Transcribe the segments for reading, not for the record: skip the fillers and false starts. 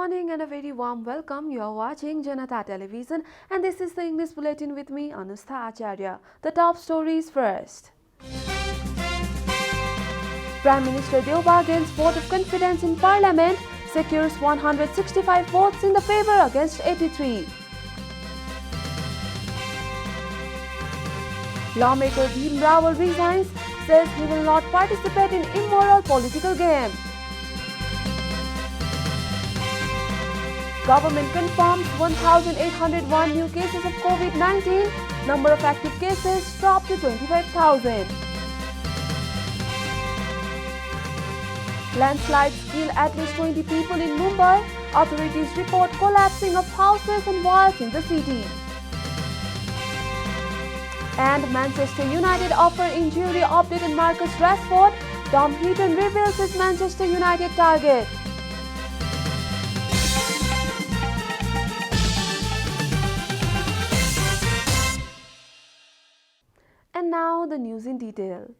morning and a very warm welcome. You are watching Janata Television and this is the English Bulletin with me, Anustha Acharya. The top stories first. Prime Minister Deuba gains vote of confidence in Parliament, secures 165 votes in the favour against 83. Lawmaker Bhim Rawal resigns, says he will not participate in immoral political game. Government confirms 1,801 new cases of COVID-19. Number of active cases dropped to 25,000. Landslides kill at least 20 people in Mumbai. Authorities report collapsing of houses and walls in the city. And Manchester United offer injury update on Marcus Rashford. Tom Heaton reveals his Manchester United target. And now the news in detail.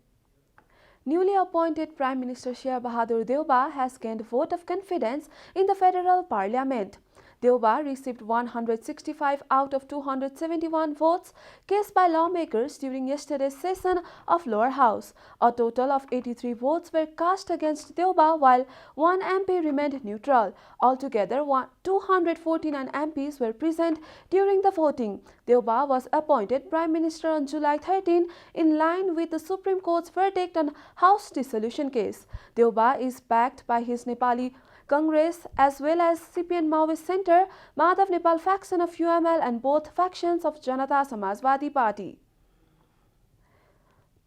Newly appointed Prime Minister Sher Bahadur Deuba has gained vote of confidence in the federal parliament. Deuba received 165 out of 271 votes cast by lawmakers during yesterday's session of lower house. A total of 83 votes were cast against Deuba while one MP remained neutral. Altogether, 249 MPs were present during the voting. Deuba was appointed Prime Minister on July 13 in line with the Supreme Court's verdict on House dissolution case. Deuba is backed by his Nepali Congress as well as CPN Maoist Center, Madhav Nepal faction of UML and both factions of Janata Samajwadi Party.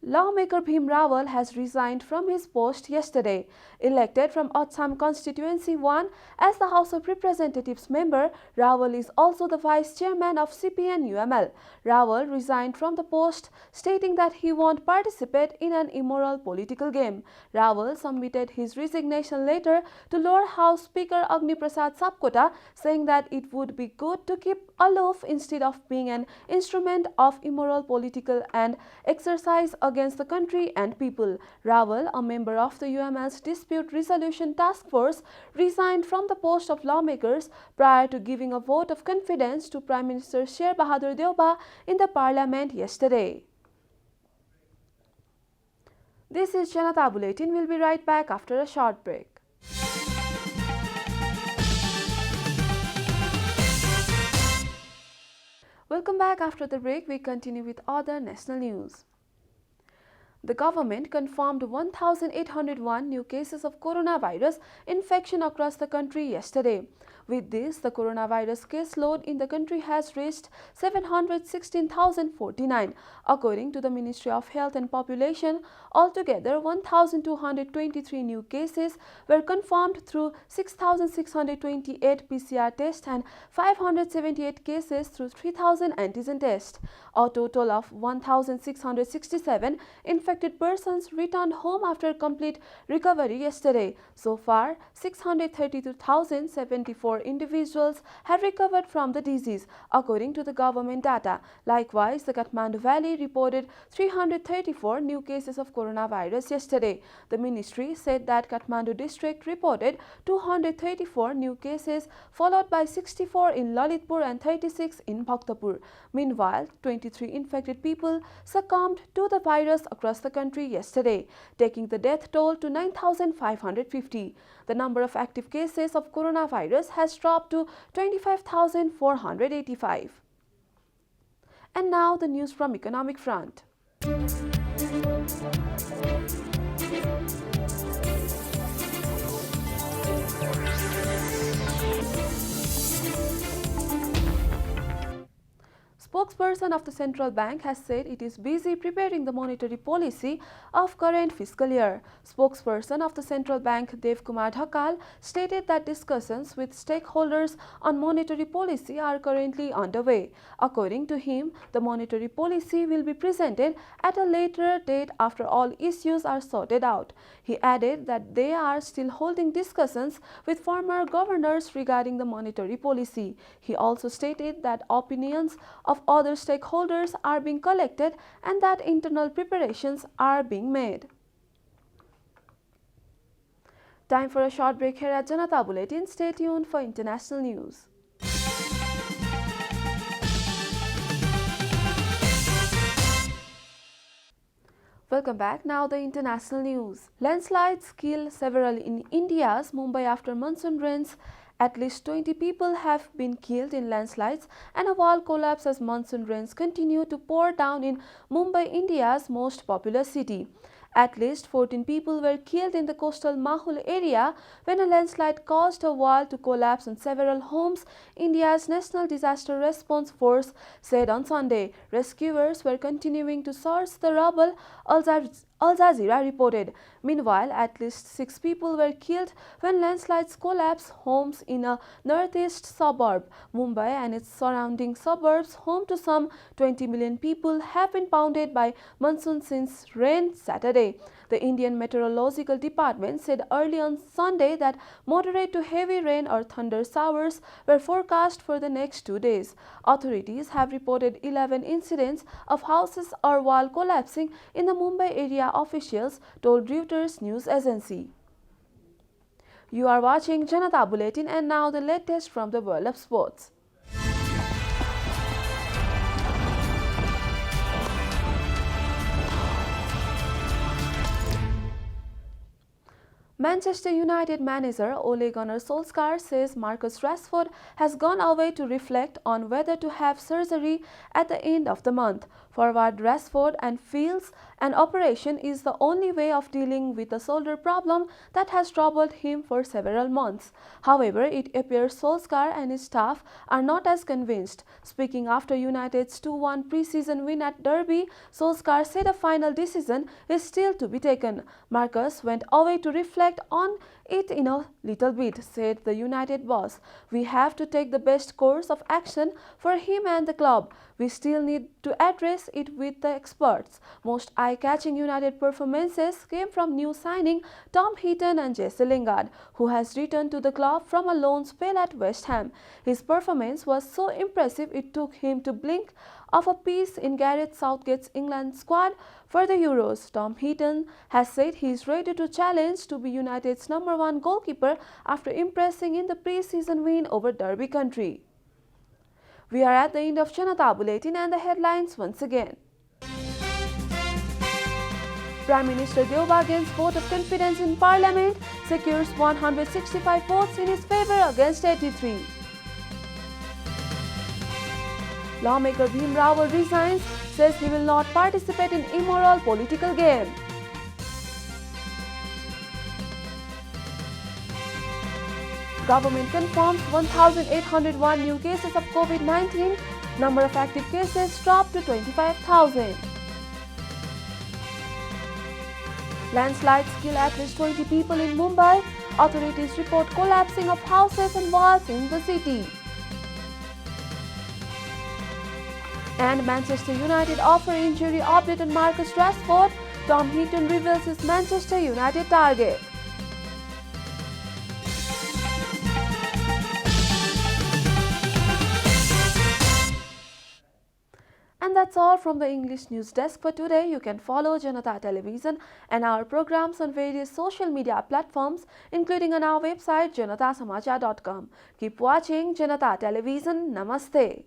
Lawmaker Bhim Rawal has resigned from his post yesterday. Elected from Assam Constituency 1 as the House of Representatives member, Rawal is also the Vice Chairman of CPN-UML. Rawal resigned from the post, stating that he won't participate in an immoral political game. Rawal submitted his resignation letter to Lower House Speaker Agni Prasad Sapkota, saying that it would be good to keep aloof instead of being an instrument of immoral political and exercise against the country and people. Rawal, a member of the UML's Dispute Resolution Task Force, resigned from the post of lawmakers prior to giving a vote of confidence to Prime Minister Sher Bahadur Deuba in the parliament yesterday. This is Janata Bulletin. We'll be right back after a short break. Welcome back after the break. We continue with other national news. The government confirmed 1,801 new cases of coronavirus infection across the country yesterday. With this, the coronavirus caseload in the country has reached 716,049. According to the Ministry of Health and Population, altogether 1,223 new cases were confirmed through 6,628 PCR tests and 578 cases through 3,000 antigen tests. A total of 1,667 infected persons returned home after complete recovery yesterday. So far, 632,074 individuals have recovered from the disease, according to the government data. Likewise, the Kathmandu Valley reported 334 new cases of coronavirus yesterday. The ministry said that Kathmandu district reported 234 new cases, followed by 64 in Lalitpur and 36 in Bhaktapur. Meanwhile, 23 infected people succumbed to the virus across the country yesterday, taking the death toll to 9,550. The number of active cases of coronavirus has dropped to 25,485. And now the news from economic front. Spokesperson of the central bank has said it is busy preparing the monetary policy of current fiscal year. Spokesperson of the central bank Dev Kumar Dhakal stated that discussions with stakeholders on monetary policy are currently underway. According to him, the monetary policy will be presented at a later date after all issues are sorted out. He added that they are still holding discussions with former governors regarding the monetary policy. He also stated that opinions of other stakeholders are being collected and that internal preparations are being made. Time for a short break here at Janata Bulletin. Stay tuned for international news. Welcome back. Now the international news. Landslides kill several in India's Mumbai after monsoon rains. At least 20 people have been killed in landslides and a wall collapse as monsoon rains continue to pour down in Mumbai, India's most populous city. At least 14 people were killed in the coastal Mahul area when a landslide caused a wall to collapse on several homes, India's National Disaster Response Force said on Sunday. Rescuers were continuing to source the rubble, Al Jazeera reported. Meanwhile, at least 6 people were killed when landslides collapsed homes in a northeast suburb. Mumbai and its surrounding suburbs, home to some 20 million people, have been pounded by monsoon since rain Saturday. The Indian Meteorological Department said early on Sunday that moderate to heavy rain or thunder showers were forecast for the next 2 days. Authorities have reported 11 incidents of houses or wall collapsing in the Mumbai area, officials told Reuters news agency. You are watching Janata Bulletin, and now the latest from the world of sports. Manchester United manager Ole Gunnar Solskjaer says Marcus Rashford has gone away to reflect on whether to have surgery at the end of the month. Forward Rashford and feels an operation is the only way of dealing with a shoulder problem that has troubled him for several months. However, it appears Solskjaer and his staff are not as convinced. Speaking after United's 2-1 pre-season win at Derby, Solskjaer said a final decision is still to be taken. Marcus went away to reflect on it in a little bit, said the United boss. We have to take the best course of action for him and the club. We still need to address it with the experts. Most eye-catching United performances came from new signing Tom Heaton and Jesse Lingard, who has returned to the club from a loan spell at West Ham. His performance was so impressive it took him to blink of a piece in Gareth Southgate's England squad for the Euros. Tom Heaton has said he is ready to challenge to be United's #1 goalkeeper after impressing in the pre-season win over Derby County. We are at the end of Janata Bulletin, and the headlines once again. Prime Minister Deuba gains vote of confidence in Parliament, secures 165 votes in his favour against 83. Lawmaker Bhim Rawal resigns, says he will not participate in immoral political game. Government confirms 1,801 new cases of COVID-19. Number of active cases dropped to 25,000. Landslides kill at least 20 people in Mumbai. Authorities report collapsing of houses and walls in the city. And Manchester United offer injury update on Marcus Rashford. Tom Heaton reveals his Manchester United target. And that's all from the English News Desk for today. You can follow Janata Television and our programs on various social media platforms, including on our website janatasamachar.com. Keep watching Janata Television. Namaste.